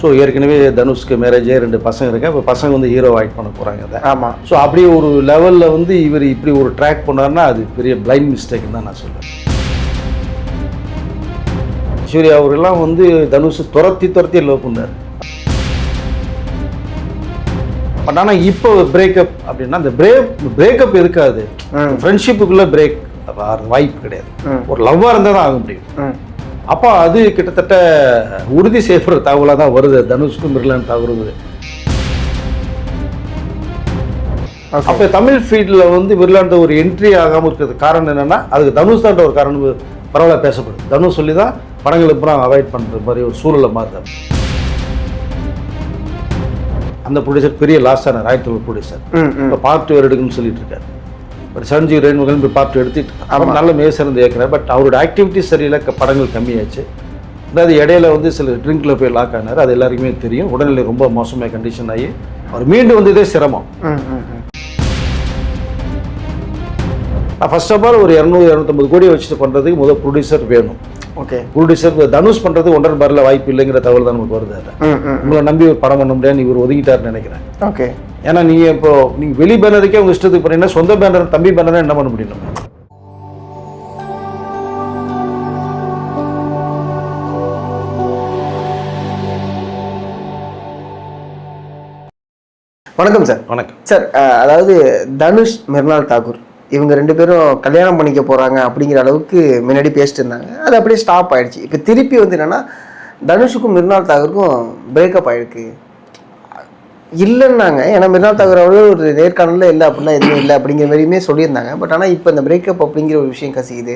So ஏற்கனவே தனுஷ்க்கு மேரேஜே 2 பசங்க இருக்கு. இப்போ பசங்க வந்து ஹீரோ ஆக்ட் பண்ண போகிறாங்க அதை. ஆமாம். ஸோ அப்படி ஒரு லெவலில் வந்து இவர் இப்படி ஒரு ட்ராக் பண்ணார்னா அது பெரிய பிளைண்ட் மிஸ்டேக்னு தான் நான் சொல்கிறேன். ஐஸ்வர்யா அவரெல்லாம் வந்து தனுஷ் துரத்தி லவ் பண்ணார். பட் ஆனால் இப்போ பிரேக்கப் அப்படின்னா அந்த பிரேக்கப் இருக்காது, ஃப்ரெண்ட்ஷிப்புக்குள்ளே பிரேக் வாய்ப்பு கிடையாது. ஒரு லவ்வாக இருந்தால் தான் ஆக முடியும். அப்போ அது கிட்டத்தட்ட உறுதி செய்யப்படுற தகவலாக தான் வருது தனுஷ்க்கும் மிர்லான் தகவல். அப்போ தமிழ் ஃபீல்டில் வந்து மிர்லான் ஒரு என்ட்ரி ஆகாமல் இருக்கிறதுக்கு காரணம் என்னென்னா அதுக்கு தனுஷ் தான் ஒரு காரணம் பரவாயில்ல பேசப்படுது. தனுஷ் சொல்லி தான் படங்களை அப்புறம் அவாய்ட் பண்ணுற மாதிரி ஒரு சூழலை மாற்ற அந்த ப்ரொடியூசர் பெரிய லாஸ் ஆனார். ஆயத்தொழில் ப்ரொடியூசர் இப்போ பார்ட் 2 எடுக்கணும்னு சொல்லிட்டு இருக்காரு. பட் சஞ்சீவ் ரேணுகன் இப்போ பார்ட் 2 எடுத்துட்டு அவர் நல்ல மேசிறந்து இயக்குறார். பட் அவரோட ஆக்டிவிட்டிஸ் சரியில்லை, படங்கள் கம்மியாச்சு. அதாவது இடையில வந்து சில ட்ரிங்க்ல போய் லாக் ஆனார், அது எல்லாருக்குமே தெரியும். உடல்நிலை ரொம்ப மோசமாக கண்டிஷன் ஆகி அவர் மீண்டும் வந்ததே சிரமம். ஃபர்ஸ்ட் ஆஃப் ஆல் ஒரு 200-250 கோடியை வச்சுட்டு பண்ணுறதுக்கு முதல் ப்ரொடியூசர் வேணும். ஓகே, ப்ரொடியூசர் தனுஷ் பண்ணுறது 1.5 பேரில் வாய்ப்பு இல்லைங்கிற தகவல் தான் நமக்கு வருது. உங்களை நம்பி ஒரு படம் பண்ண முடியாது, இவர் ஒதுங்கிட்டாருன்னு நினைக்கிறேன். ஓகே, ஏன்னா நீங்கள் இப்போ நீங்கள் வெளி பேனருக்கே உங்கள் இஷ்டத்துக்கு பண்ணீங்கன்னா சொந்த பேனர் தம்பி பேனரை என்ன பண்ண முடியும்? வணக்கம் சார். வணக்கம் சார். அதாவது தனுஷ் மிர்னால் தாகூர் இவங்க 2 பேரும் கல்யாணம் பண்ணிக்க போகிறாங்க அப்படிங்கிற அளவுக்கு முன்னாடி பேசிட்டு இருந்தாங்க. அது அப்படியே ஸ்டாப் ஆகிடுச்சு. இப்போ திருப்பி வந்து என்னென்னா தனுஷுக்கும் மிர்னால் தாகூருக்கும் பிரேக்கப் ஆகிருக்கு இல்லைன்னாங்க. ஏன்னா மிர்னால் தாகூர் அவரே ஒரு நேர்காணலில் இல்லை அப்படின்னா எதுவும் இல்லை அப்படிங்கிற மாதிரியுமே சொல்லியிருந்தாங்க. பட் ஆனால் இப்போ இந்த பிரேக்கப் அப்படிங்கிற ஒரு விஷயம் கசிக்குது.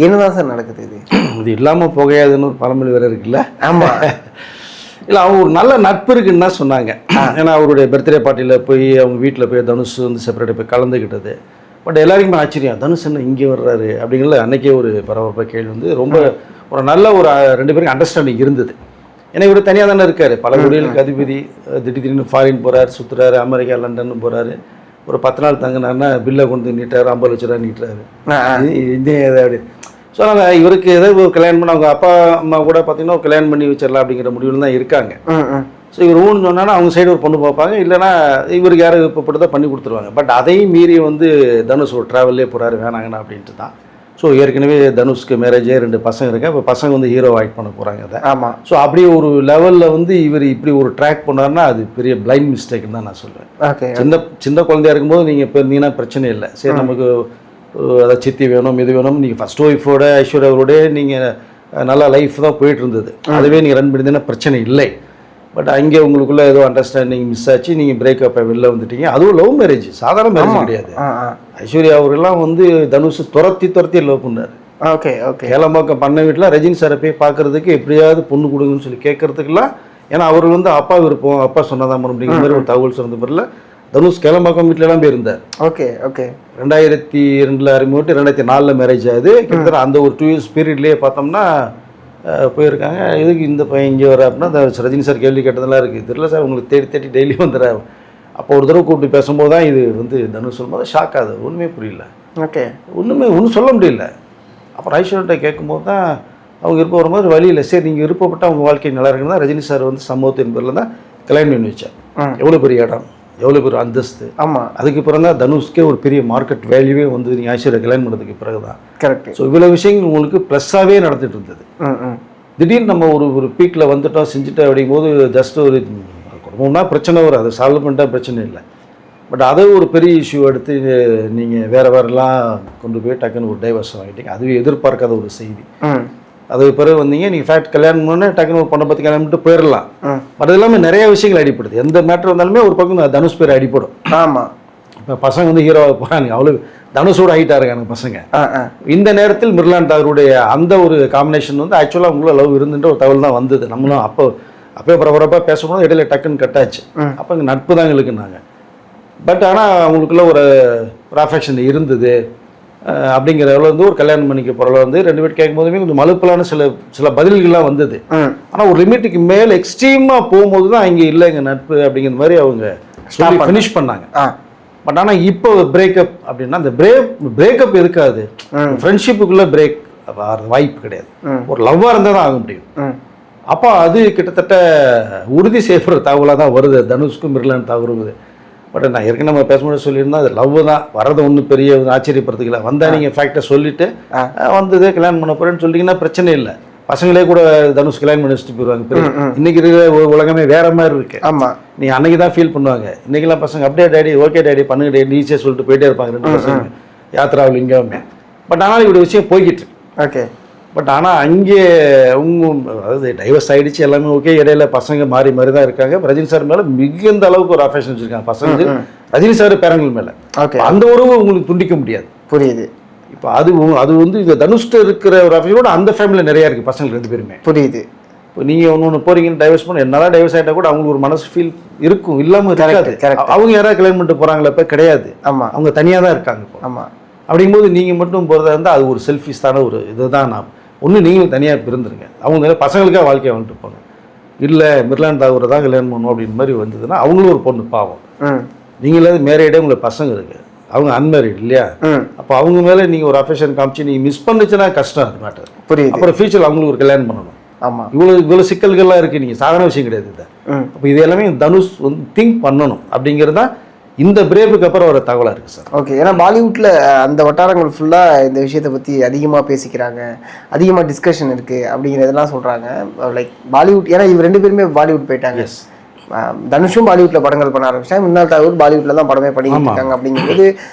என்னதான் சார் நடக்குது? இது இல்லாமல் போகையாதுன்னு ஒரு பழமொழி வேறு இருக்குல்ல? ஆமாம். இல்லை, அவங்க ஒரு நல்ல நட்பு இருக்குன்னு தான் சொன்னாங்க. ஏன்னா அவருடைய பர்த்டே பார்ட்டியில் போய் அவங்க வீட்டில் போய் தனுஷ் வந்து செப்பரேட்டாக போய் கலந்துக்கிட்டது. பட் எல்லாருக்குமே ஆச்சரியம், தனுஷ் என்ன இங்கே வர்றாரு அப்படிங்கிறத அன்றைக்கே ஒரு பரபரப்பாக கேள்வி வந்து ரொம்ப ஒரு நல்ல ஒரு 2 பேருக்கு அண்டர்ஸ்டாண்டிங் இருந்தது. ஏன்னா இவர் தனியாக தானே இருக்கார், பல கோடிகளுக்கு அதிபதி. திடீர்னு ஃபாரின் போகிறார், சுற்றுறாரு, அமெரிக்கா லண்டன் போகிறாரு. ஒரு 10 நாள் தங்கினாருன்னா பில்லை கொண்டு நீட்டாரு, 50 லட்ச ரூபா நீட்டுறாரு. இதே அப்படி ஸோ நாங்கள் இவருக்கு ஏதாவது கல்யாணம் பண்ண அவங்க அப்பா அம்மா கூட பார்த்தீங்கன்னா கல்யாணம் பண்ணி வச்சிடலாம் அப்படிங்கிற முடிவில் தான் இருக்காங்க. ஸோ இவர் ஊன்னு சொன்னாங்கன்னா அவங்க சைடு ஒரு பொண்ணு பார்ப்பாங்க, இல்லைனா இவருக்கு யாரும் விருப்பப்பட்டு தான் பண்ணி கொடுத்துருவாங்க. பட் அதையும் மீறி வந்து தனுஷ் ஒரு ட்ராவல்லே போகிறாரு வேணாங்கண்ணா அப்படின்ட்டு தான். ஸோ ஏற்கனவே தனுஷ்க்கு மேரேஜே 2 பசங்க இருக்கு. இப்போ பசங்க வந்து ஹீரோ ஆக்ட் பண்ண போகிறாங்க அதை. ஆமாம். ஸோ அப்படி ஒரு லெவலில் வந்து இவர் இப்படி ஒரு ட்ராக் பண்ணார்னா அது பெரிய பிளைண்ட் மிஸ்டேக்னு தான் நான் சொல்லுவேன். ஓகே, சின்ன குழந்தையா இருக்கும்போது நீங்கள் இப்போ இருந்தீங்கன்னா பிரச்சனை இல்லை. சரி, நமக்கு அதை சித்தி வேணும் இது வேணும். நீங்கள் ஃபர்ஸ்ட் ஒய்ஃபோட ஐஸ்வர்யாவோட நீங்கள் நல்லா லைஃப் தான் போயிட்டு இருந்தது, அதுவே நீங்கள் ரன் பண்ணியிருந்தீங்கன்னா பிரச்சனை இல்லை. பட் அங்கே உங்களுக்குள்ள ஏதோ அண்டர்ஸ்டாண்டிங் மிஸ் ஆச்சு, நீங்கள் பிரேக்கப்பை வெளில வந்துட்டீங்க. அதுவும் லவ் மேரேஜ், சாதாரண மேரேஜ் கிடையாது. ஐஸ்வர்யா அவரெல்லாம் வந்து தனுஷ் துரத்தி லவ் பண்ணார். ஓகே ஓகே, கேளம்பாக்கம் பண்ண வீட்டில் ரஜினி சாரை போய் பார்க்கறதுக்கு எப்படியாவது பொண்ணு கொடுங்கன்னு சொல்லி கேட்கறதுக்குலாம். ஏன்னா அவர் வந்து அப்பா விருப்பம், அப்பா சொன்னதான் அப்படிங்கிற மாதிரி ஒரு தகவல் சொன்ன பிறகு தனுஷ் கேளம்பாக்கம் வீட்டிலலாம் போயிருந்தார். ஓகே ஓகே, 2002 அறிமுகட்டு 2004 மேரேஜ் ஆகுது. கிட்டத்தட்ட அந்த ஒரு 2 இயர்ஸ் பீரியட்லேயே பார்த்தோம்னா போயிருக்காங்க. இதுக்கு இந்த பையன் இங்கே வர அப்படின்னா ரஜினி சார் கேள்வி கேட்டதெல்லாம் இருக்குது. தெரியல சார், உங்களுக்கு தேடி டெய்லி வந்துடுறாரு. அப்போ ஒரு தடவை கூப்பிட்டு பேசும்போது தான் இது வந்து தனுஷ் சொல்லும்போது ஷாக் ஆகுது, ஒன்றுமே புரியல. ஓகே, ஒன்றும் சொல்ல முடியல. அப்புறம் ஐஸ்வர்யா கேட்கும்போது தான் அவங்க விருப்பம் வரும்போது வழி இல்லை. சரி, நீங்கள் விருப்பப்பட்ட அவங்க வாழ்க்கை நல்லா இருக்குன்னு தான் ரஜினி சார் வந்து சம்பவத்தின் பேரில் தான் கல்யாணம் பண்ணி வச்சார். எவ்வளோ பெரிய இடம், எவ்வளோ பெரிய அந்தஸ்து. ஆமாம், அதுக்கு பிறகு தான் தனுஷ்கே ஒரு பெரிய மார்க்கெட் வேல்யூவே வந்து நீங்கள் ஐஸ்வர்யா கல்யாணம் பண்ணதுக்கு பிறகு தான். கரெக்ட். ஸோ இவ்வளோ விஷயங்கள் உங்களுக்கு ப்ளஸ்ஸாகவே நடந்துட்டு இருந்தது. திடீர்னு நம்ம ஒரு பீக்கில் வந்துட்டோம் செஞ்சுட்டோம் அப்படிங்கும்போது ஜஸ்ட் ஒரு குடும்பம்னா பிரச்சனை வரும், அதை சால்வ் பண்ணிட்டா பிரச்சனை இல்லை. பட் அதை ஒரு பெரிய இஷ்யூ எடுத்து நீங்கள் வேறெல்லாம் கொண்டு போய் டக்குன்னு ஒரு டைவர்ஸ் வாங்கிட்டீங்க. அதுவே எதிர்பார்க்காத ஒரு செய்தி. அதுக்கு பிறகு வந்தீங்க, நீங்கள் ஃபேக்ட் கல்யாணம் பண்ணே டக்குன்னு ஒரு பொண்ணை பற்றி கல்யாணம் பண்ணிட்டு போயிடலாம். பட் அது எல்லாமே நிறைய விஷயங்கள் அடிப்படுது. எந்த மேட்ரு வந்தாலுமே ஒரு பக்கம் தனுஷ் பேர் அடிப்படும். ஆமாம், இப்போ பசங்க வந்து ஹீரோவாக போகிறாங்க, அவ்வளோ தனுஷோட ஹைட்டாக இருக்காங்க பசங்க. இந்த நேரத்தில் மிர்லான் தாகூருடைய அந்த ஒரு காம்பினேஷன் வந்து ஆக்சுவலாக உங்களை லவ் இருந்துன்ற ஒரு தகவல் தான் வந்தது. நம்மளும் அப்போ பரபரப்பாக பேசும்போது இடையில டக்குன்னு கட்டாச்சு. அப்போ இங்கே நட்பு தான் எங்களுக்குன்னாங்க. பட் ஆனால் அவங்களுக்குள்ள ஒரு அஃபெக்ஷன் இருந்தது அப்படிங்கிற அளவு வந்து ஒரு கல்யாணம் பண்ணிக்க போகிற வந்து 2 பேர் கேட்கும் போதுமே கொஞ்சம் மலுப்பலான சில பதில்கள்லாம் வந்தது. ஆனால் ஒரு லிமிட்டுக்கு மேலே எக்ஸ்ட்ரீமாக போகும்போது தான் இங்கே இல்லை எங்கள் நட்பு அப்படிங்கிற மாதிரி அவங்க ஃபினிஷ் பண்ணாங்க. பட் ஆனால் இப்போ பிரேக்கப் அப்படின்னா அந்த பிரேக்கப் இருக்காது, ஃப்ரெண்ட்ஷிப்புக்குள்ளே பிரேக் வாய்ப்பு கிடையாது. ஒரு லவ்வாக இருந்தால் தான் ஆக முடியும். அப்போ அது கிட்டத்தட்ட உறுதி செய்யப்படுற தகவலாக தான் வருது தனுஷ்க்கும் மிர்லான் தாகூருங்குது. பட் நான் ஏற்கனவே நம்ம பேசும்போது சொல்லியிருந்தோம், அது லவ் தான் வரது ஒன்றும் பெரிய ஆச்சரியப்படுறதுக்கல. வந்தால் நீங்கள் ஃபேக்டை சொல்லிவிட்டு வந்ததே கல்யாணம் பண்ண போகிறேன்னு சொல்லிங்கன்னா பிரச்சனை இல்லை. பசங்களே கூட தனுஷ் கல்யாணம் பண்ணி வச்சுட்டு போயிடுவாங்க. இன்னைக்கு இருக்கிற உலகமே வேற மாதிரி இருக்கு. ஆமாம், நீங்கள் அன்னைக்கு தான் ஃபீல் பண்ணுவாங்க. இன்னைக்கெல்லாம் பசங்க அப்படியே டேடி ஓகே டேடி பண்ணுங்க டேடி ஈஸியாக சொல்லிட்டு போயிட்டே இருப்பாங்க 2 பசங்க யாத்திராவில் இங்கேயுமே. பட் ஆனால் இப்படி விஷயம் போய்கிட்டு இருக்கு. ஓகே. பட் ஆனால் அங்கே அதாவது டைவர்ஸ் ஆகிடுச்சு எல்லாமே ஓகே. இடையில பசங்க மாறி மாறி தான் இருக்காங்க. ரஜினி சார் மேலே மிகுந்த அளவுக்கு ஒரு அஃபெக்ஷன் வச்சுருக்காங்க பசங்க. ரஜினி சார் பேரங்கள் மேலே அந்த உறவு உங்களுக்கு துண்டிக்க முடியாது. புரியுது. இப்போ அது வந்து இந்த தனுஷ்ட இருக்கிற ஒரு அஃபெக்ஷனோட அந்த ஃபேமிலியில் நிறையா இருக்குது பசங்க 2 பேருமே. புரியுது. இப்போ நீங்கள் ஒன்று போகிறீங்கன்னு டைவர்ஸ் பண்ண என்னதான் டைவர்ஸ் ஆகிட்டா கூட அவங்களுக்கு ஒரு மனசு ஃபீல் இருக்கும், இல்லாமல் இருக்காது. அவங்க யாராவது கல்யாணம் பண்ணிட்டு போகிறாங்களா இப்போ கிடையாது. ஆமாம், அவங்க தனியாக தான் இருக்காங்க இப்போ. ஆமாம். அப்படிங்கும்போது நீங்கள் மட்டும் போகிறதா இருந்தால் அது ஒரு செல்ஃபிஷான ஒரு இதுதான். நான் ஒன்று நீங்களும் தனியாக பிறந்துருங்க, அவங்க பசங்களுக்காக வாழ்க்கையை வந்துட்டு போங்க. இல்லை மிர்லான் தாகூரை தான் கல்யாணம் பண்ணணும் அப்படின்னு மாதிரி வந்ததுன்னா அவங்களும் ஒரு பொண்ணு பாவம். நீங்களாவது மேரீடே உங்களுக்கு பசங்க இருக்கு, அவங்க அன்மேரிட் இல்லையா? அப்போ அவங்க மேலே நீங்கள் ஒரு அஃபெக்ஷன் காமிச்சு நீங்கள் மிஸ் பண்ணுச்சுன்னா கஷ்டம். அது மேட்டர். புரியுது. அப்புறம் ஃபியூச்சரில் அவங்களுக்கு ஒரு கல்யாணம் பண்ணணும். ஆமாம், இவ்வளோ சிக்கல்கள்லாம் இருக்குது. நீங்கள் சாதாரண விஷயம் கிடையாது இது. அப்போ இது எல்லாமே தனுஷ் வந்து திங்க் பண்ணணும் அப்படிங்கிறது தான் இந்த பிரேக்குக்கு அப்புறம் ஒரு தகவலாக இருக்குது சார். ஓகே. ஏன்னா பாலிவுட்டில் அந்த வட்டாரங்கள் ஃபுல்லாக இந்த விஷயத்தை பற்றி அதிகமாக பேசிக்கிறாங்க, அதிகமாக டிஸ்கஷன் இருக்குது அப்படிங்கிறதெல்லாம் சொல்கிறாங்க. லைக் பாலிவுட், ஏன்னா இவங்க 2 பேருமே பாலிவுட் போயிட்டாங்க. தனுஷும் பாலிவுட்டில் படங்கள் பண்ண ஆரம்பிச்சாங்க, மிர்லால் தாகூர் பாலிவுட்டில் தான் படமே பண்ணிக்கிட்டு இருக்காங்க. அப்படிங்கும்போது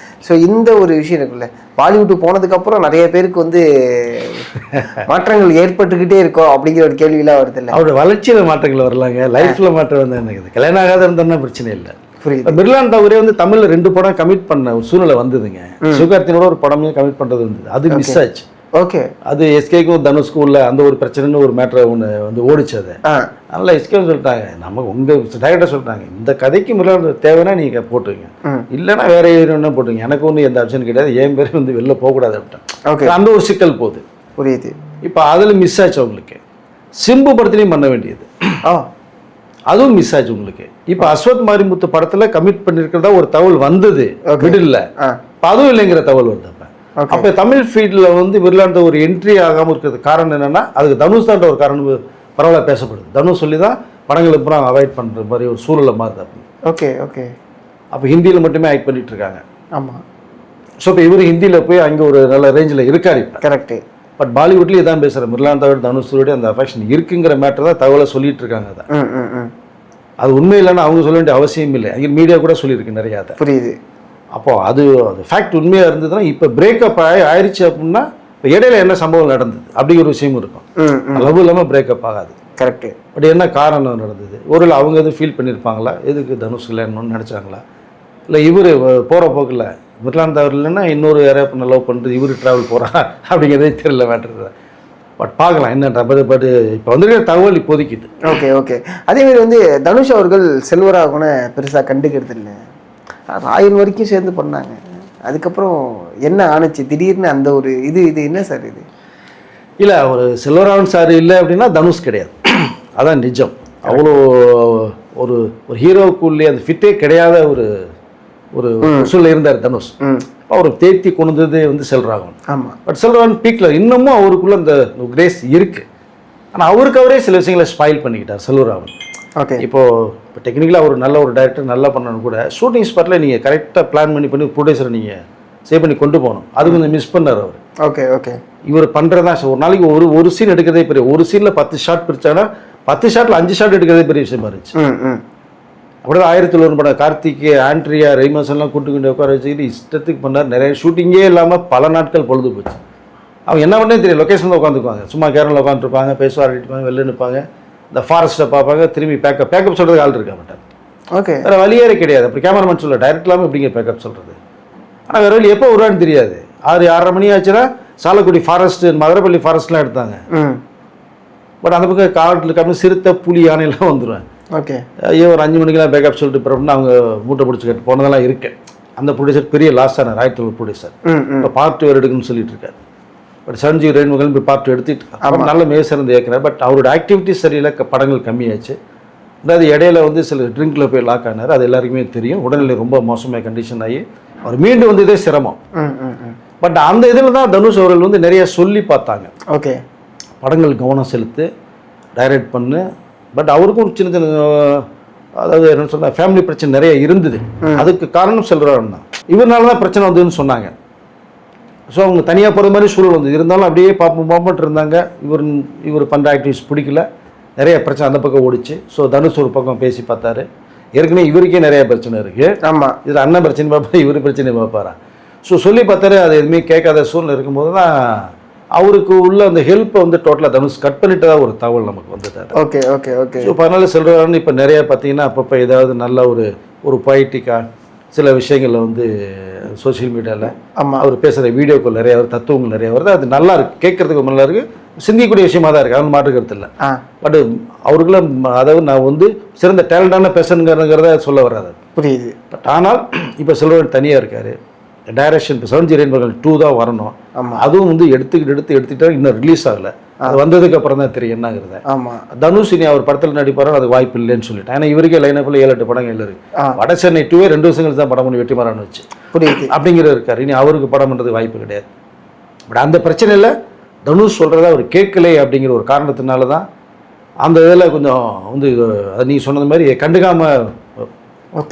ஸோ இந்த ஒரு விஷயம் இருக்குல்ல, பாலிவுட்டுக்கு போனதுக்கப்புறம் நிறைய பேருக்கு வந்து மாற்றங்கள் ஏற்பட்டுக்கிட்டே இருக்கோம் அப்படிங்கிற ஒரு கேள்வியெல்லாம் வருது இல்லை? அவரோட வளர்ச்சியில் மாற்றங்கள் வரலாங்க, லைஃப்பில் மாற்றம் வந்து எனக்கு கல்யாணம் ஆகாத இருந்தோம்னா பிரச்சனை இல்லை. புரியுது. மிர்லான் தாகூரே வந்து தமிழில் 2 படம் கமிட் பண்ண ஒரு சூழ்நிலை வந்ததுங்க. சிவகார்த்தினோட ஒரு படமே கமிட் பண்ணுறது இருந்தது, அது மிஸ் ஆச்சு. ஓகே. அது எஸ்கேக்கும் தனுஷ்க்கும் உள்ள அந்த ஒரு பிரச்சனைன்னு ஒரு மேட்ரை ஒன்று வந்து ஓடிச்சு. அது அதனால் எஸ்கேவும் சொல்லிட்டாங்க, நமக்கு உங்கள் டைரக்டர் சொல்லிட்டாங்க, இந்த கதைக்கு மிர்லான் தேவைன்னா நீங்கள் போட்டுங்க, இல்லைன்னா வேற ஹீரோன்னா போட்டுங்க, எனக்கு ஒன்றும் எந்த ஆப்ஷன் கிடையாது, என் பேர் வந்து வெளில போகக்கூடாது அப்படின்ட்டு அந்த ஒரு சிக்கல் போகுது. புரியுது. இப்போ அதில் மிஸ் ஆச்சு அவங்களுக்கு. சிம்பு படத்துலையும் பண்ண வேண்டியது, அதுவும் மிஸ் ஆச்சு உங்களுக்கு. இப்போ அஸ்வத் மாரிமுத்து படத்தில் கமிட் பண்ணியிருக்கிறதா ஒரு தகவல் வந்தது மிடில், அதுவும் இல்லைங்கிற தகவல் வருது. அப்போ தமிழ் ஃபீல்டில் வந்து மிர்லான் ஒரு என்ட்ரி ஆகாமல் இருக்கிறது காரணம் என்னென்னா, அதுக்கு தனுஷ் தான் ஒரு காரணம் பரவாயில்ல பேசப்படுது. தனுஷ் சொல்லி தான் படங்களுக்கு அப்புறம் அவாய்ட் பண்ணுற மாதிரி ஒரு சூழலை மாறுது. Okay okay. அப்போ ஹிந்தியில் மட்டுமே ஆக்ட் பண்ணிட்டு இருக்காங்க. ஆமாம். ஸோ இப்போ இவர் ஹிந்தியில் போய் அங்கே ஒரு நல்ல ரேஞ்சில் இருக்காரு இப்போ. கரெக்டு. பட் பாலிவுட்லேயே தான் பேசுகிறேன், மிர்லான் தாகூர் தனுஷோட அந்த அஃபெக்ஷன் இருக்குங்கிற மேட்டர் தான் தகவலை சொல்லிட்டு இருக்காங்க. அதை அது உண்மை இல்லைன்னா அவங்க சொல்ல வேண்டிய அவசியம் இல்லை, அங்கே மீடியா கூட சொல்லியிருக்கு நிறையா. அதை புரியுது. அப்போது அது ஃபேக்ட் உண்மையாக இருந்ததுன்னா, இப்போ பிரேக்கப் ஆயிடுச்சு அப்படின்னா இப்போ இடையில என்ன சம்பவம் நடந்தது அப்படிங்கிற ஒரு விஷயமும் இருக்கும். லவ் இல்லாமல் பிரேக்கப் ஆகாது. கரெக்டு. பட் என்ன காரணம் நடந்தது, ஒரு அவங்க எதுவும் ஃபீல் பண்ணியிருப்பாங்களா, எதுக்கு தனுஷ் இல்லைன்னு நினச்சாங்களா, இல்லை இவர் போகிற போக்கில் மிர்லான் தாகூர் இல்லைன்னா இன்னொரு யாரையா லவ் பண்ணுறது இவர் ட்ராவல் போகிறான் அப்படிங்கிறதே தெரியல மேட்டர். பட் பார்க்கலாம் என்னன்ற. பட் இப்போ வந்துருக்கிற தகவல் இப்போதைக்கு இது. Okay okay. அதேமாதிரி வந்து தனுஷ் அவர்கள் செல்வராகவன பெருசாக கண்டுக்கிறது இல்லை, ராயன் வரைக்கும் சேர்ந்து பண்ணாங்க. அதுக்கப்புறம் என்ன ஆணுச்சு திடீர்னு அந்த ஒரு இது என்ன சார் இது? இல்லை, ஒரு செல்வராகவன் சார் இல்லை அப்படின்னா தனுஷ் கிடையாது, அதான் நிஜம். அவ்வளோ ஒரு ஒரு ஹீரோக்குள்ளே அந்த ஃபிட்டே கிடையாத ஒரு ஒரு சூழல் இருந்தார் தனுஷ். அவர் தேர்த்தி கொண்டது வந்து செல்வராகவன். ஆமாம். பட் செல்வராகவன் பீக்கில் இன்னமும் அவருக்குள்ள அந்த கிரேஸ் இருக்குது. ஆனால் அவருக்கு அவரே சில விஷயங்களை ஸ்பாயில் பண்ணிக்கிட்டார் செல்வராகவன். ஓகே. இப்போ டெக்னிக்கலாக ஒரு நல்ல ஒரு டைரக்டர் நல்லா பண்ணணும் கூட, ஷூட்டிங் ஸ்பாட்டில் நீங்கள் கரெக்டாக பிளான் பண்ணி ப்ரொடியூசரை நீங்கள் சேவ் பண்ணி கொண்டு போகணும். அது கொஞ்சம் மிஸ் பண்ணார் அவர். Okay okay. இவர் பண்ணுறதா ஒரு நாளைக்கு ஒரு சீன் எடுக்கிறதே பெரிய, ஒரு சீனில் 10 ஷாட் பிரிச்சாங்கன்னா 10 ஷாட்டில் 5 ஷாட் எடுக்கிறதே பெரிய விஷயமா இருந்துச்சு. அப்படிதான் 1001 படம் கார்த்திக், ஆண்ட்ரியா, ரெய்மன்ஸ்லாம் கூட்டு உட்கார வச்சுக்கிட்டு இஷ்டத்துக்கு பண்ணார். நிறைய ஷூட்டிங்கே இல்லாமல் பல நாட்கள் பொழுது போச்சு. அவங்க என்ன பண்ணே தெரியும், லொக்கேஷன் தான் உட்காந்துக்குவாங்க, சும்மா கேரளில் உட்காந்துருப்பாங்க, பேசுவார், அடிப்பாங்க, வெளில நிற்பாங்க, இந்த ஃபாரஸ்ட்டை பார்ப்பாங்க, திரும்பி பேக்கப் சொல்கிறதுக்கு ஆள் இருக்க மாட்டார். ஓகே. வேறு வழியே கிடையாது. அப்படி கேமராமேன் சொல்ல டைரக்ட் இல்லாமல் எப்படிங்க பேக்கப் சொல்கிறது? ஆனால் வேறு வழி எப்போ வருவான்னு தெரியாது. 6:30 மணி ஆச்சுன்னா சாலக்குடி ஃபாரஸ்ட், மதுரப்பள்ளி ஃபாரஸ்ட்லாம் எடுத்தாங்க. பட் அந்த பக்கம் காட்டில் சிறுத்தை, புலி, யானையெல்லாம் வந்துடுவேன். ஓகே. ஐயோ ஒரு 5 மணிக்கெலாம் பேக்கப் சொல்லிட்டு போகிறோம்னா அவங்க மூட்டை பிடிச்சி கட்டு போனதெல்லாம் இருக்கு. அந்த ப்ரொடியூசர் பெரிய லாஸ் ஆனார், ராயத்தூர் ப்ரொடியூசர். இப்போ பார்ட் 2 எடுக்குன்னு சொல்லிட்டு இருக்காரு. பட் சஞ்சீவ் ரெயின்முகன் போய் பார்ட் 2 எடுத்துட்டு அவர் நல்ல மேசிறந்து இயக்குறார். பட் அவரோட ஆக்டிவிட்டிஸ் சரியில்லை, படங்கள் கம்மியாச்சு. அதாவது இடையில வந்து சில ட்ரிங்கில் போய் லாக் ஆனார், அது எல்லாருக்குமே தெரியும். உடல்நிலை ரொம்ப மோசமாக கண்டிஷன் ஆகி அவர் மீண்டும் வந்து இதே சிரமம். பட் அந்த இதில் தான் தனுஷ் அவர்கள் வந்து நிறைய சொல்லி பார்த்தாங்க. ஓகே. படங்கள் கவனம் செலுத்து, டைரக்ட் பண்ணு. பட் அவருக்கும் சின்ன சின்ன அதாவது என்ன சொன்னால் ஃபேமிலி பிரச்சனை நிறைய இருந்தது. அதுக்கு காரணம் செல்வராகவன் தான். இவரால தான் பிரச்சனை வந்ததுன்னு சொன்னாங்க. ஸோ அவங்க தனியாக போகிற மாதிரி சூழல் வந்து இருந்தாலும் அப்படியே பார்ப்போம்ட்டு இருந்தாங்க. இவர் பண்ணுற ஆக்டிவிட்டிஸ் பிடிக்கல, நிறைய பிரச்சனை அந்த பக்கம் ஓடிச்சு. ஸோ தனுஷ் ஒரு பக்கம் பேசி பார்த்தாரு. ஏற்கனவே இவருக்கே நிறைய பிரச்சனை இருக்குது. ஆமாம், இதில் அண்ணன் பிரச்சனை பார்ப்பாரு, இவர் பிரச்சனை பார்ப்பாரா. ஸோ சொல்லி பார்த்தாரு. அது எதுவுமே கேட்காத சூழ்நிலை இருக்கும்போது தான் அவருக்கு உள்ள அந்த ஹெல்ப்பை வந்து டோட்டலாக தனுஷ் கட் பண்ணிட்டு தான் ஒரு தகவல் நமக்கு வந்தது. Okay okay okay. ஸோ அதனால செல்வராகவன் இப்போ நிறைய பார்த்தீங்கன்னா அப்பப்போ ஏதாவது நல்ல ஒரு பொய்டிக்காக சில விஷயங்களில் வந்து சோஷியல் மீடியாவில் ஆமாம் அவர் பேசுகிற வீடியோக்கள் நிறைய வருது, தத்துவங்கள் நிறைய வருது. அது நல்லா இருக்குது, கேட்குறதுக்கு நல்லா இருக்குது, சிந்திக்கக்கூடிய விஷயமா தான் இருக்குது, அவன் மாற்றுக்கிறது இல்லை. பட் அவர்களும் அதாவது நான் வந்து சிறந்த டேலண்டான பேசணுங்கிறத சொல்ல வர்றாரு. புரியுது. பட் ஆனால் இப்போ செல்வராகவன் தனியாக இருக்கார். டைரக்ஷன் இப்போ 7G ரெயின்போகள் 2 தான் வரணும். அதுவும் வந்து எடுத்துக்கிட்டா இன்னும் ரிலீஸ் ஆகலை. அது வந்ததுக்கு அப்புறம் தான் தெரியும் என்னங்கிறத. ஆமாம், தனுஷ் இனி அவர் படத்தில் நடிப்பாரோ அது வாய்ப்பு இல்லைன்னு சொல்லிட்டேன். ஏன்னா இவருக்கே லைனப்பில் 7-8 படங்கள் இருக்கு. வட சென்னை 2 2 வருஷங்கள் தான் படம் பண்ணி வெற்றிமாறன் வச்சு. புரியுது. அப்படிங்கிற இருக்காரு. இனி அவருக்கு படம் பண்ணுறது வாய்ப்பு கிடையாது. பட் அந்த பிரச்சனையில் தனுஷ் சொல்கிறத அவர் கேட்கலை அப்படிங்கிற ஒரு காரணத்தினால தான் அந்த இதில் கொஞ்சம் வந்து அது நீ சொன்னது மாதிரி கண்டுக்காமல்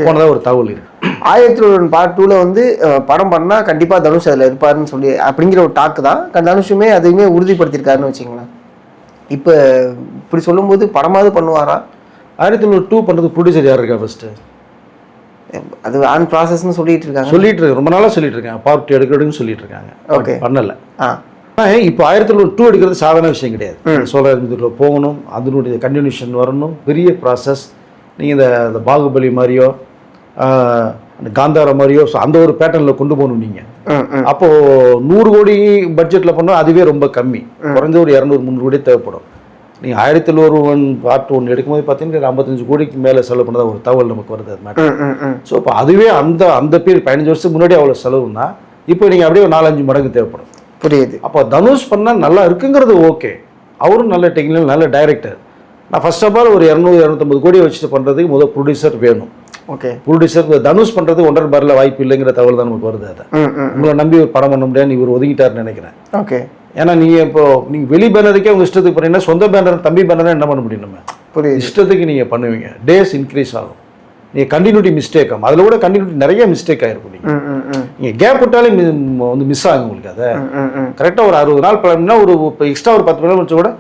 போனதாக ஒரு தகவல் இருக்கு. 1001 Part 2ல் வந்து படம் பண்ணால் கண்டிப்பாக தனுஷ் அதில் இருப்பாருன்னு சொல்லி அப்படிங்கிற ஒரு டாக்கு தான். தனுஷுமே அதையுமே உறுதிப்படுத்தியிருக்காருன்னு வச்சுங்களேன். இப்போ இப்படி சொல்லும்போது படமாவது பண்ணுவாரா? 1001 பண்ணுறது ப்ரொடியூசர் யார் இருக்கா ஃபஸ்ட்டு? அது ஆன் ப்ராசஸ்ன்னு சொல்லிட்டு இருக்காங்க. ரொம்ப நாளாக சொல்லிட்டு இருக்காங்க. பார்ட் 2 எடுக்கிறதுன்னு சொல்லிட்டு இருக்காங்க. ஓகே, பண்ணலை. இப்போ 1001 எடுக்கிறது சாதாரண விஷயம் கிடையாது. சோழர் போகணும், அதனுடைய கண்டினியூஷன் வரணும், பெரிய ப்ராசஸ். நீங்கள் இந்த பாகுபலி மாதிரியோ அந்த காந்தாரா மாதிரியோ அந்த ஒரு பேட்டர்னில் கொண்டு போகணும். நீங்கள் அப்போது 100 கோடி பட்ஜெட்டில் பண்ணால் அதுவே ரொம்ப கம்மி. குறைஞ்ச ஒரு 200-300 கோடி தேவைப்படும். நீங்கள் 1001 Part 1 எடுக்கும்போது பார்த்தீங்கன்னா 55 கோடிக்கு மேலே செலவு பண்ணதாக ஒரு தகவல் நமக்கு வருது. அது மேட்டர். ஸோ இப்போ அதுவே அந்த பீரியட் 15 வருஷத்துக்கு முன்னாடி அவ்வளோ செலவுன்னா இப்போ நீங்கள் அப்படியே ஒரு 4-5 மடங்கு தேவைப்படும். புரியுது. அப்போ தனுஷ் பண்ணால் நல்லா இருக்குங்கிறது ஓகே. அவரும் நல்ல டெக்னிக்கல் நல்ல டைரக்டர். நான் ஃபர்ஸ்ட் ஆஃப் ஆல் ஒரு 200-250 கோடி வச்சுட்டு பண்ணுறதுக்கு முதல் ப்ரொடியூசர் வேணும். ஓகே, ப்ரொடியூசர் தனுஷ் பண்ணுறது 1.5 பாரில் வாய்ப்பு இல்லைங்கிற தகவல் தான் நமக்கு வருது. அதை உங்களை நம்பி ஒரு படம் பண்ண முடியாது, இவர் ஒதுங்கிட்டாருன்னு நினைக்கிறேன். ஓகே, ஏன்னா நீங்கள் வெளி பேனருக்கே உங்கள் இஷ்டத்துக்கு பண்ணீங்கன்னா சொந்த பேனர் தம்பி பேனரை என்ன பண்ண முடியும்? நம்ம புரியுது. இஷ்டத்துக்கு நீங்கள் பண்ணுவீங்க, டேஸ் இன்க்ரீஸ் ஆகும். நீங்கள் கண்டினியூட்டி மிஸ்டேக் ஆகும். அதில் கூட கண்டினியூட்டி நிறைய மிஸ்டேக் ஆகிருக்கும். நீங்கள் கேப் விட்டாலே வந்து மிஸ் ஆகும் உங்களுக்கு. அதை கரெக்டாக ஒரு 60 நாள் பழம்னா ஒரு எக்ஸ்ட்ரா ஒரு 10 நாள் வச்சு கூட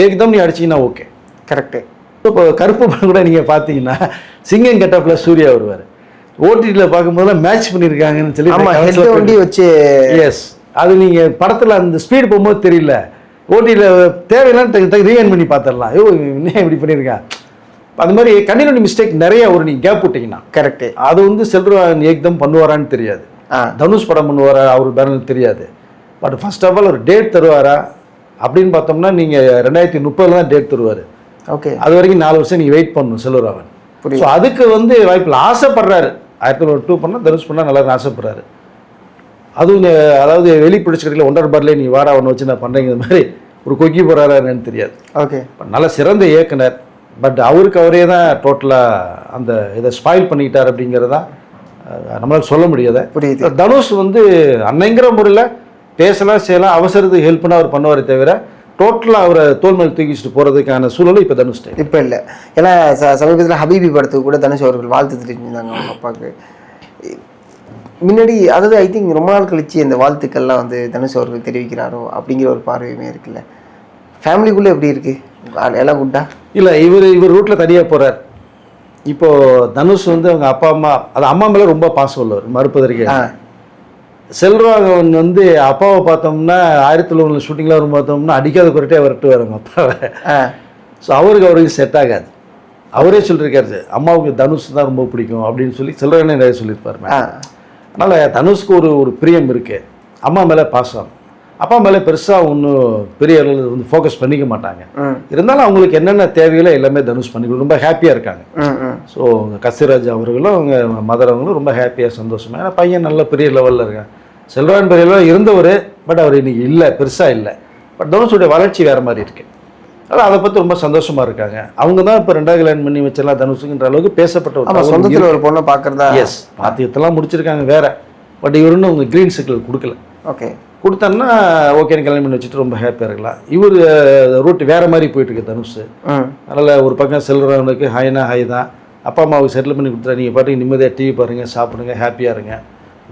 ஏகதம் நீ அடிச்சிங்கன்னா ஓகே. கரெக்டு. இப்போ கருப்பு படம் கூட நீங்கள் பார்த்தீங்கன்னா சிங்கம் கெட்டப்பில் சூர்யா வருவார். ஓடிடியில் பார்க்கும்போதெல்லாம் மேட்ச் பண்ணியிருக்காங்கன்னு சொல்லி வண்டி வச்சு. எஸ், அது நீங்கள் படத்தில் அந்த ஸ்பீடு போகும்போது தெரியல. ஓடிடியில் தேவையில்லாம் ரீஎன் பண்ணி பார்த்துடலாம். இன்னும் இப்படி பண்ணியிருக்கேன். அது மாதிரி கண்டினியூட்டி மிஸ்டேக் நிறைய ஒரு நீங்கள் கேப் விட்டிங்கன்னா கரெக்டு. அது வந்து செல்வராகவன் ஏக்தம் பண்ணுவாரான்னு தெரியாது. தனுஷ் படம் பண்ணுவாரா அவர் பேரனுக்கு தெரியாது. பட் ஃபர்ஸ்ட் ஆஃப் ஆல் ஒரு டேட் தருவாரா அப்படின்னு பார்த்தோம்னா நீங்கள் 2030 தான் டேட் தருவார். ஓகே, அது வரைக்கும் 4 வருஷம் நீங்கள் வெயிட் பண்ணணும் செல்வராகவன். ஸோ அதுக்கு வந்து வாய்ப்பில் ஆசைப்படுறாரு. 1001 பண்ணால் தனுஷ் பண்ணால் நல்லா ஆசைப்படுறாரு. அதுவும் அதாவது வெளி பிடிச்சிக்கிறதுல 1.5 பாரில் நீ வாடா ஒன்று வச்சு நான் பண்ணுறேங்கிற மாதிரி ஒரு கொக்கி போகிறாரான்னு தெரியாது. ஓகே, நல்ல சிறந்த இயக்குனர். பட் அவருக்கு அவரே தான் டோட்டலாக அந்த இதை ஸ்பாயில் பண்ணிக்கிட்டார் அப்படிங்கிறதான் நம்மளால் சொல்ல முடியாத. புரியுது. தனுஷ் வந்து அன்னைங்கிற முறையில் பேசலாம் செய்யலாம், அவசரத்துக்கு ஹெல்ப் பண்ண அவர் பண்ணுவாரே தவிர டோட்டலாக அவரை தோல் மேல் தூக்கிச்சுட்டு போகிறதுக்கான சூழலும் இப்போ தனுஷ் இப்போ இல்லை. ஏன்னா சமீபத்தில் ஹபீபி படத்துக்கு கூட தனுஷ் அவர்கள் வாழ்த்து தெரிஞ்சிருந்தாங்க அவங்க அப்பாவுக்கு முன்னாடி. அதாவது ஐ திங்க் ரொம்ப நாள் கழிச்சு இந்த வாழ்த்துக்கள்லாம் வந்து தனுஷ் அவர்கள் தெரிவிக்கிறாரோ அப்படிங்கிற ஒரு பார்வையுமே இருக்குல்ல. ஃபேமிலிக்குள்ளே எப்படி இருக்குது? எல்லாம் குட்டா? இல்லை, இவர் ரூட்டில் தனியாக போகிறார். இப்போது தனுஷ் வந்து அவங்க அப்பா அம்மா அது அம்மா மேலே ரொம்ப பாசம் உள்ளவர், மறுப்பதற்கே. செல்வராகவன் வந்து அப்பாவை பார்த்தோம்னா 1001 ஷூட்டிங்கில் வரும் பார்த்தோம்னா அடிக்காத குறைட்டே வரட்டுவார் அவங்க அப்பாவை. ஸோ அவருக்கு செட் ஆகாது. அவரே சொல்லியிருக்காரு அம்மாவுக்கு தனுஷ் தான் ரொம்ப பிடிக்கும் அப்படின்னு சொல்லி செல்வராகவனே நிறைய சொல்லியிருப்பார். அதனால் தனுஷ்க்கு ஒரு பிரியம் இருக்குது. அம்மா மேலே பாசம். அப்பா மேலே பெருசாக ஒன்றும் பெரிய அளவில் வந்து ஃபோக்கஸ் பண்ணிக்க மாட்டாங்க. இருந்தாலும் அவங்களுக்கு என்னென்ன தேவையில்லை எல்லாமே தனுஷ் பண்ணி ரொம்ப ஹாப்பியாக இருக்காங்க. ஸோ கஸ்தூராஜ் அவர்களும் அவங்க மதர் அவங்களும் ரொம்ப ஹாப்பியாக சந்தோஷமாக. ஏன்னா பையன் நல்ல பெரிய லெவலில் இருக்காங்க. செல்வராகவன் பெரிய லெவலில் இருந்தவர். பட் அவர் இன்னைக்கு இல்லை, பெருசாக இல்லை. பட் தனுஷுடைய வளர்ச்சி வேறு மாதிரி இருக்குது. அதனால் அதை பற்றி ரொம்ப சந்தோஷமாக இருக்காங்க. அவங்க தான் இப்போ 2வது கல்யாணம் பண்ணி வச்சிடலாம் தனுஷுங்கிற அளவுக்கு பேசப்பட்ட ஒரு சொந்தத்தில் ஒரு பொண்ணை பார்க்குறதா. எஸ், பாத்தியத்தெல்லாம் முடிச்சிருக்காங்க வேற. பட் இவருன்னு அவங்க க்ரீன் சிக்னல் கொடுக்கல. ஓகே, கொடுத்தோன்னா ஓகே கல்யாணம் பண்ணி வச்சுட்டு ரொம்ப ஹாப்பியாக இருக்கலாம். இவர் ரூட் வேறு மாதிரி போயிட்டுருக்கு தனுஷ். அதனால் ஒரு பக்கம் செல்கிறவனுக்கு ஹைனா ஹை தான், அப்பா அம்மாவுக்கு செட்டில் பண்ணி கொடுத்துறா, நீங்கள் பாட்டுக்கு நிம்மதியாக டிவி பாருங்கள், சாப்பிடுங்க, ஹாப்பியாக இருங்க,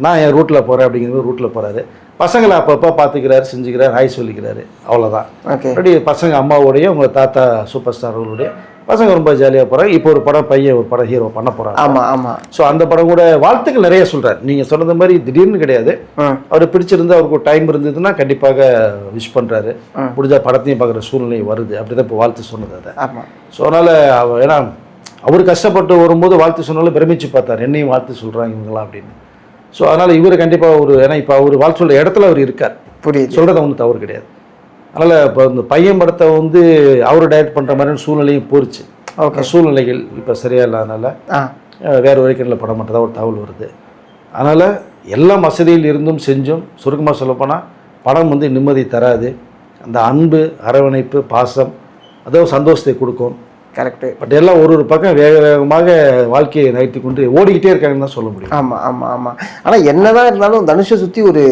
நான் என் ரூட்டில் போகிறேன் அப்படிங்கிற மாதிரி ரூட்டில் போகிறாரு. பசங்களை அப்பப்போ பார்த்துக்கிறாரு, செஞ்சுக்கிறாரு, ஹாய் சொல்லிக்கிறாரு, அவ்வளோதான். அப்படி பசங்க அம்மாவோடைய உங்களை தாத்தா சூப்பர் ஸ்டார்களுடைய பசங்க ரொம்ப ஜாலியாக போகிறாங்க. இப்போ ஒரு படம் பையன் ஒரு படம் ஹீரோ பண்ண போகிறாங்க. ஆமாம் ஆமாம். ஸோ அந்த படம் கூட வாழ்த்துக்கள் நிறைய சொல்கிறார். நீங்கள் சொன்னது மாதிரி திடீர்னு கிடையாது, அவர் பிடிச்சிருந்து அவருக்கு ஒரு டைம் இருந்ததுன்னா கண்டிப்பாக விஷ் பண்ணுறாரு. முடிஞ்சா படத்தையும் பார்க்குற சூழ்நிலை வருது. அப்படி தான் இப்போ வாழ்த்து சொன்னது அதை. ஆமாம். ஸோ அதனால் ஏன்னா அவர் கஷ்டப்பட்டு வரும்போது வாழ்த்து சொன்னாலும் பிரமிச்சு பார்த்தார், என்னையும் வாழ்த்து சொல்கிறாங்க இவங்களாம் அப்படின்னு. ஸோ அதனால் இவர் கண்டிப்பாக ஒரு ஏன்னா இப்போ அவர் வாழ்த்து சொல்கிற இடத்துல அவர் இருக்கார், புரியுது, சொல்கிறது ஒன்றும் தவறு கிடையாது. அதனால் இப்போ இந்த பையன் படத்தை வந்து அவர் டைரக்ட் பண்ணுற மாதிரியான சூழ்நிலையும் போச்சு. ஓகே, சூழ்நிலைகள் இப்போ சரியாக இல்லாதனால வேறு ஒரு கிணல படம் மட்டும் தான் ஒரு தகவல் வருது. அதனால் எல்லா வசதியில் இருந்தும் செஞ்சும் சுருக்கமாக சொல்லப்போனால் படம் வந்து நிம்மதி தராது. அந்த அன்பு, அரவணைப்பு, பாசம் அதோ சந்தோஷத்தை கொடுக்கும். கரெக்டு. பட் எல்லாம் ஒரு பக்கம் வேக வேகமாக வாழ்க்கையை நகர்த்தி கொண்டு ஓடிக்கிட்டே இருக்காங்கன்னு தான் சொல்ல முடியும். ஆமாம் ஆமாம் ஆமாம். ஆனால் என்னதான் இருந்தாலும் தனுஷை சுற்றி ஒரு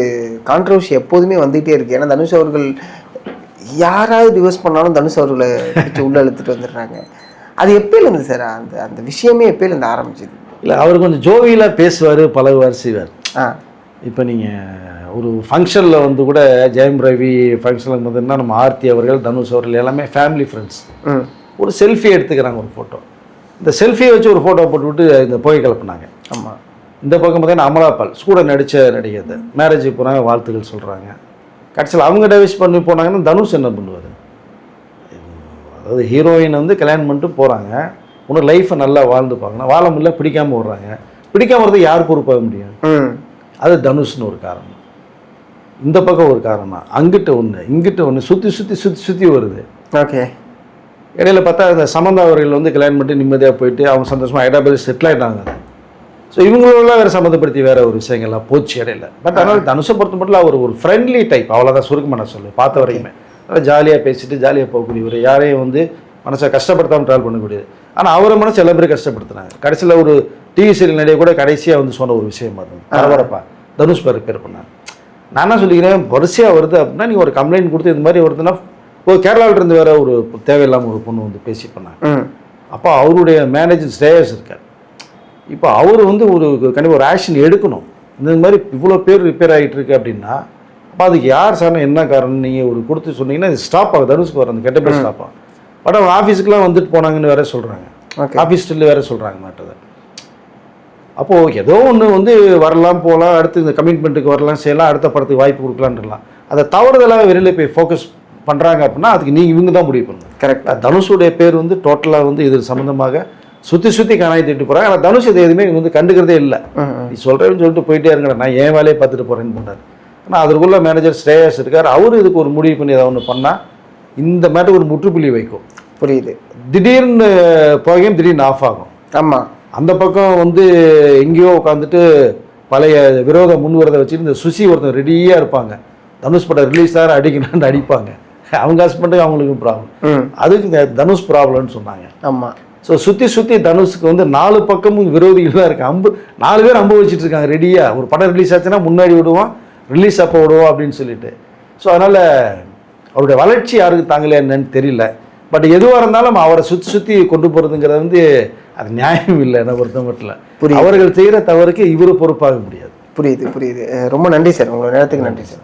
கான்ட்ரவர்சி எப்போதுமே வந்துகிட்டே இருக்குது. ஏன்னா தனுஷ் அவர்கள் யாராவது டிவோர்ஸ் பண்ணாலும் தனுஷ் அவர்களை பிடிச்சி உள்ளே இழுத்துட்டு வந்துடுறாங்க. அது எப்போலேருந்து சார் அந்த அந்த விஷயமே எப்போலேருந்து ஆரம்பிச்சிது? இல்லை, அவர் கொஞ்சம் ஜோவியலாக பேசுவார், பழகுவார், செய்வார். இப்போ நீங்கள் ஒரு ஃபங்க்ஷனில் வந்து கூட ஜெயம் ரவி ஃபங்க்ஷனில் வந்துன்னா நம்ம ஆர்த்தி அவர்கள், தனுஷ் அவர்கள் எல்லாமே ஃபேமிலி ஃப்ரெண்ட்ஸ். ஒரு செல்ஃபி எடுத்துக்கிறாங்க, ஒரு ஃபோட்டோ. இந்த செல்ஃபியை வச்சு ஒரு ஃபோட்டோ போட்டுவிட்டு இந்த புகை கிளப்புனாங்க. ஆமாம். இந்த பக்கம் பார்த்தீங்கன்னா அமலாபால் கூட நடித்த நடிகை மேரேஜுக்கு போனாங்க, வாழ்த்துக்கள் சொல்கிறாங்க. கடைசியில் அவங்க டைவர்ஸ் பண்ணி போனாங்கன்னா தனுஷ் என்ன பண்ணுவார்? அதாவது ஹீரோயின் வந்து கல்யாணம் பண்ணிட்டு போகிறாங்க, ஒன்றும் லைஃப்பை நல்லா வாழ்ந்துப்பாங்கன்னா வாழ முடியல, பிடிக்காமல் விடுறாங்க. பிடிக்காம வரது யார் பொறுப்பாக முடியும்? அது தனுஷ்னு ஒரு காரணம், இந்த பக்கம் ஒரு காரணம், அங்கிட்ட ஒன்று இங்கிட்ட ஒன்று, சுற்றி சுற்றி சுற்றி சுற்றி வருது. ஓகே. இடையில பார்த்தா இந்த சமந்தா அவர்கள் வந்து கல்யாணம் பண்ணிட்டு நிம்மதியாக போயிட்டு அவங்க சந்தோஷமாக ஹைதராபாத் செட்டில் ஆகிட்டாங்க. ஸோ இவங்களெல்லாம் வேறு சம்மந்தப்படுத்தி வேறு ஒரு விஷயங்கள்லாம் போச்சு இடையில. பட் அதனால் தனுஷை பொறுத்த மட்டும் அவர் ஒரு ஃப்ரெண்ட்லி டைப், அவ்வளோதான் சுருக்கமாக நான் சொல்லுவேன். பார்த்த வரைக்குமே நல்லா ஜாலியாக பேசிட்டு ஜாலியாக போகக்கூடியவர், யாரையும் வந்து மனசை கஷ்டப்படுத்தாமல் ட்ராவல் பண்ணக்கூடியது. ஆனால் அவரை மனசு எல்லா பேரும் கஷ்டப்படுத்துனாங்க. கடைசியில் ஒரு டிவி சீரியல் நடிகை கூட கடைசியாக வந்து சொன்ன ஒரு விஷயம் அது பரபரப்பா தனுஷ் ரிப்பேர் பண்ணாங்க. நான் என்ன சொல்லிக்கிறேன், வரிசையாக வருது அப்படின்னா நீங்கள் ஒரு கம்ப்ளைண்ட் கொடுத்து இந்த மாதிரி வருதுன்னா இப்போ கேரளாவிலிருந்து வேற ஒரு தேவையில்லாமல் ஒரு பொண்ணு வந்து பேசி பண்ணாங்க. அப்போ அவருடைய மேனேஜர் ஸ்ரேயஸ் இருக்கார். இப்போ அவர் வந்து ஒரு கண்டிப்பாக ஒரு ஆக்ஷன் எடுக்கணும். இந்த மாதிரி இவ்வளோ பேர் ரிப்பேர் ஆகிட்டு இருக்கு அப்படின்னா அப்போ அதுக்கு யார் சார் என்ன காரணம் நீங்கள் ஒரு கொடுத்து சொன்னீங்கன்னா இது ஸ்டாப் ஆகும், தனுஷ்க்கு வர அந்த கெட்ட பேர் ஸ்டாப் ஆகும். பட் அவங்க ஆஃபீஸுக்குலாம் வந்துட்டு போனாங்கன்னு வேற சொல்கிறாங்க, ஆஃபீஸ் ஸ்டில் வேற சொல்கிறாங்க மாட்டதை. அப்போது ஏதோ ஒன்று வந்து வரலாம் போகலாம், அடுத்து இந்த கமிட்மெண்ட்டுக்கு வரலாம் செய்யலாம், அடுத்த படத்துக்கு வாய்ப்பு கொடுக்கலான்லாம். அதை தவறுதலாக வெளியில் போய் ஃபோக்கஸ் பண்ணுறாங்க அப்படின்னா அதுக்கு நீங்கள் இவங்க தான் முடிவு பண்ணணும். கரெக்டாக தனுஷுடைய பேர் வந்து டோட்டலாக வந்து இது சம்மந்தமாக சுற்றி சுற்றி காணாய் திட்டு போகிறாங்க. ஆனால் தனுஷ் இது எதுவுமே வந்து கண்டுக்கிறதே இல்லை. நீ சொல்கிறேன்னு சொல்லிட்டு போயிட்டே இருங்க, நான் என் வேலையை பார்த்துட்டு போகிறேன்னு பண்ணார். ஆனால் அதற்குள்ள மேனேஜர் ஸ்ரேயஸ் இருக்கார், அவரு இதுக்கு ஒரு முடிவு பண்ணி ஏதாவது ஒன்று பண்ணால் இந்த மாதிரி ஒரு முற்றுப்புள்ளி வைக்கும். புரியுது. திடீர்னு போகையும் திடீர்னு ஆஃப் ஆகும். ஆமாம். அந்த பக்கம் வந்து எங்கேயோ உட்காந்துட்டு பழைய விரோத முன்வரதை வச்சுட்டு இந்த சுசி ஒருத்தர் ரெடியாக இருப்பாங்க, தனுஷ் படம் ரிலீஸ் ஆகிற அடிக்கணும்னு அடிப்பாங்க. அவங்க ஹஸ்பண்டுக்கு அவங்களுக்கு ப்ராப்ளம், அதுக்கு தனுஷ் ப்ராப்ளம்னு சொன்னாங்க. ஆமாம். ஸோ சுற்றி சுற்றி தனுஷுக்கு வந்து 4 பக்கமும் விரோதிகள் தான் இருக்குது. 4 பேர் அம்பு வச்சுட்டு இருக்காங்க ரெடியாக. ஒரு படம் ரிலீஸ் ஆச்சுன்னா முன்னாடி விடுவோம், ரிலீஸ் அப்போ விடுவோம் அப்படின்னு சொல்லிட்டு. ஸோ அதனால் அவருடைய வளர்ச்சி யாருக்கு தாங்களே என்னன்னு தெரியல. பட் எதுவாக இருந்தாலும் அவரை சுற்றி சுற்றி கொண்டு போகிறதுங்கிறது வந்து அது நியாயம் இல்லை என்னை பொறுத்த மட்டும். அவர்கள் செய்கிற தவறுக்கு இவர் பொறுப்பாக முடியாது. புரியுது புரியுது. ரொம்ப நன்றி சார், உங்களோட நேரத்துக்கு நன்றி சார்.